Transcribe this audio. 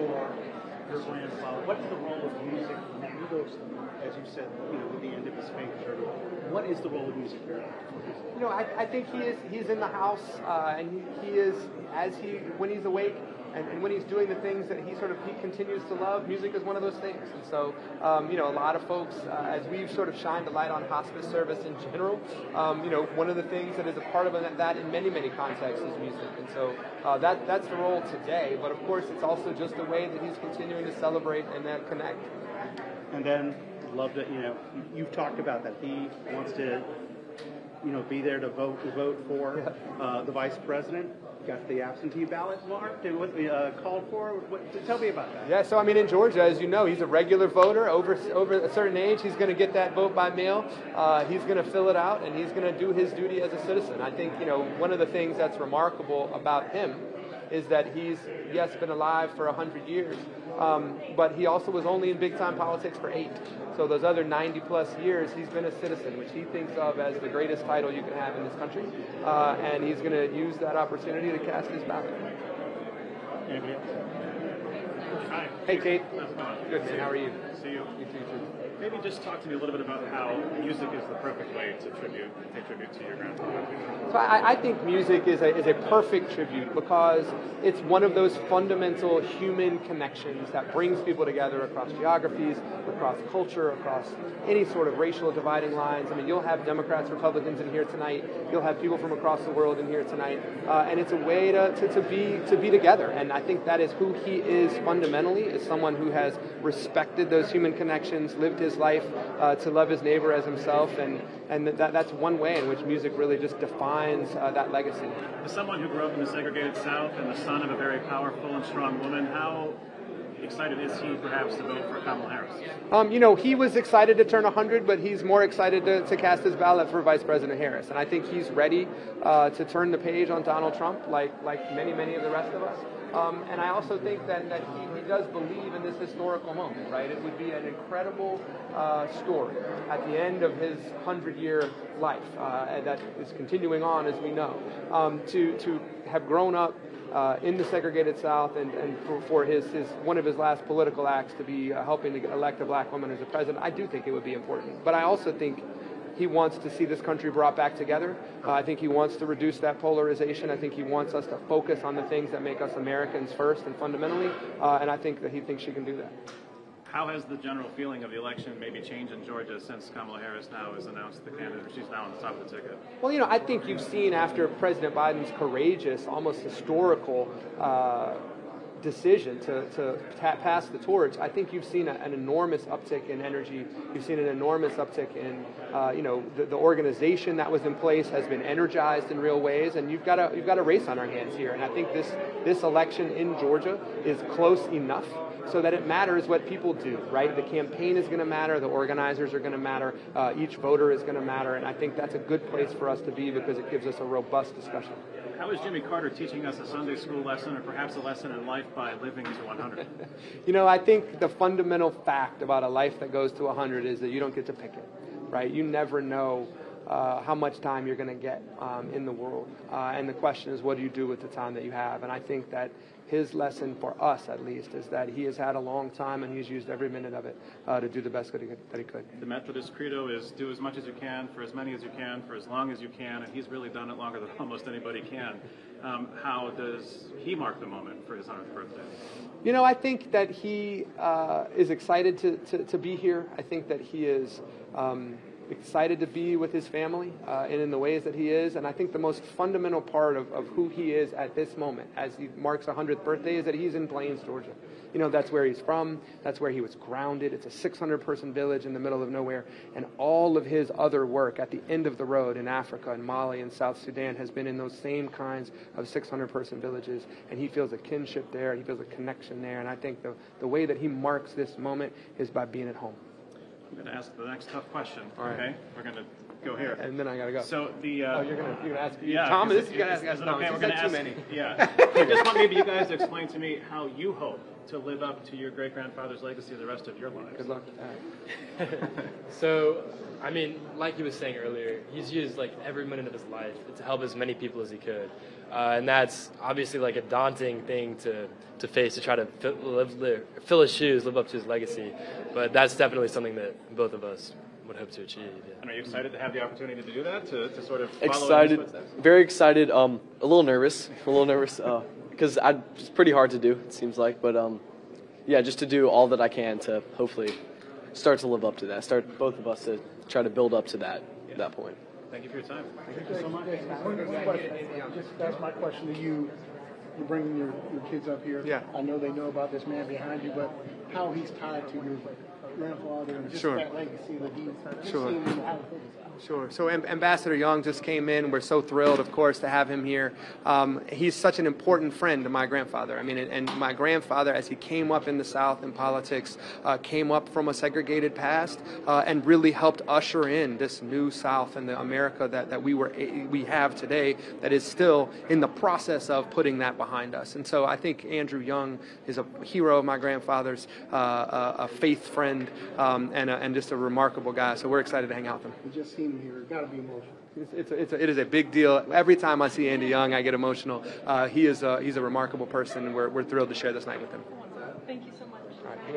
for your grandfather? What is the role of music now? He goes, as you said, at the end of his fame journey. What is the role of music here? I think he's in the house, and he is, when he's awake, and when he's doing the things that he continues to love, music is one of those things. And so, a lot of folks, as we've sort of shined a light on hospice service in general, one of the things that is a part of that in many, many contexts is music. And so that's the role today. But of course, it's also just a way that he's continuing to celebrate and connect. And then, love that, you've talked about that. He wants to, be there to vote for the vice president. Got the absentee ballot marked and what called for. Tell me about that. Yeah, so in Georgia, as you know, he's a regular voter. Over a certain age, he's going to get that vote by mail. He's going to fill it out, and he's going to do his duty as a citizen. I think one of the things that's remarkable about him is that he's, yes, been alive for 100 years, but he also was only in big-time politics for 8. So those other 90-plus years, he's been a citizen, which he thinks of as the greatest title you can have in this country, and he's going to use that opportunity to cast his ballot. Anybody else? Hi. Hey, Kate. How's it going? Good, man. How are you? See you. You too. Maybe just talk to me a little bit about how music is the perfect way to pay tribute to your grandfather. So I think music is a perfect tribute because it's one of those fundamental human connections that brings people together across geographies, across culture, across any sort of racial dividing lines. You'll have Democrats, Republicans in here tonight. You'll have people from across the world in here tonight, and it's a way to be together. And I think that is who he is fundamentally, is someone who has respected those human connections, lived his life to love his neighbor as himself, and that's one way in which music really just defines that legacy. As someone who grew up in the segregated South and the son of a very powerful and strong woman, how excited is he perhaps to vote for Kamala Harris? He was excited to turn 100, but he's more excited to cast his ballot for Vice President Harris. And I think he's ready to turn the page on Donald Trump like many, many of the rest of us. And I also think that he does believe in this historical moment, right? It would be an incredible story at the end of his 100-year life that is continuing on, as we know, to have grown up in the segregated South and for his one of his last political acts to be helping to elect a black woman as a president. I do think it would be important. But I also think he wants to see this country brought back together. I think he wants to reduce that polarization. I think he wants us to focus on the things that make us Americans first and fundamentally, and I think that he thinks she can do that. How has the general feeling of the election maybe changed in Georgia since Kamala Harris now has announced the candidate? She's now on the top of the ticket. Well, I think you've seen after President Biden's courageous, almost historical decision to pass the torch, I think you've seen an enormous uptick in energy. You've seen an enormous uptick in, the organization that was in place has been energized in real ways, and you've got a race on our hands here. And I think this election in Georgia is close enough so that it matters what people do, right? The campaign is going to matter, the organizers are going to matter, each voter is going to matter, and I think that's a good place for us to be because it gives us a robust discussion. How is Jimmy Carter teaching us a Sunday school lesson or perhaps a lesson in life by living to 100? I think the fundamental fact about a life that goes to 100 is that you don't get to pick it, right? You never know how much time you're going to get in the world. And the question is, what do you do with the time that you have? And I think that his lesson for us, at least, is that he has had a long time and he's used every minute of it to do the best that he could. The Methodist credo is do as much as you can, for as many as you can, for as long as you can, and he's really done it longer than almost anybody can. How does he mark the moment for his 100th birthday? I think that he is excited to be here. I think that he is excited to be with his family and in the ways that he is. And I think the most fundamental part of who he is at this moment as he marks 100th birthday is that he's in Plains, Georgia. That's where he's from. That's where he was grounded. It's a 600-person village in the middle of nowhere. And all of his other work at the end of the road in Africa and Mali and South Sudan has been in those same kinds of 600-person villages. And he feels a kinship there. He feels a connection there. And I think the way that he marks this moment is by being at home. I'm going to ask the next tough question. All right. Okay? We're going to go here. and then I gotta go. So the oh, you're gonna ask yeah, Thomas. is You gotta ask it Thomas. okay? He's We're got gonna too ask. many. Yeah. I just want maybe you guys to explain to me how you hope to live up to your great grandfather's legacy the rest of your lives. Good luck with that. So, I mean, like he was saying earlier, he's used like every minute of his life to help as many people as he could, and that's obviously like a daunting thing to face, to try to fill his shoes, live up to his legacy. But that's definitely something that both of us would hope to achieve. Yeah. And are you excited to have the opportunity to do that, to sort of follow in his Excited, footsteps? very excited. A little nervous, because it's pretty hard to do. It seems like, but yeah, just to do all that I can to hopefully start to live up to that. Start both of us to try to build up to that point. Thank you for your time. That's my question to you. You're bringing your kids up here. Yeah. I know they know about this man behind you, but how he's tied to your grandfather and just Sure. that legacy that he's Sure. seeing how it is. Sure. So Ambassador Young just came in. We're so thrilled, of course, to have him here. He's such an important friend to my grandfather. I mean, and my grandfather, as he came up in the South in politics, came up from a segregated past and really helped usher in this new South and the America that we have today that is still in the process of putting that behind us. And so I think Andrew Young is a hero of my grandfather's, a faith friend, and just a remarkable guy. So we're excited to hang out with him. We just seen him here. It's got to be emotional. It is a big deal. Every time I see Andy Young, I get emotional. He's a remarkable person, and we're thrilled to share this night with him. Thank you so much. All right.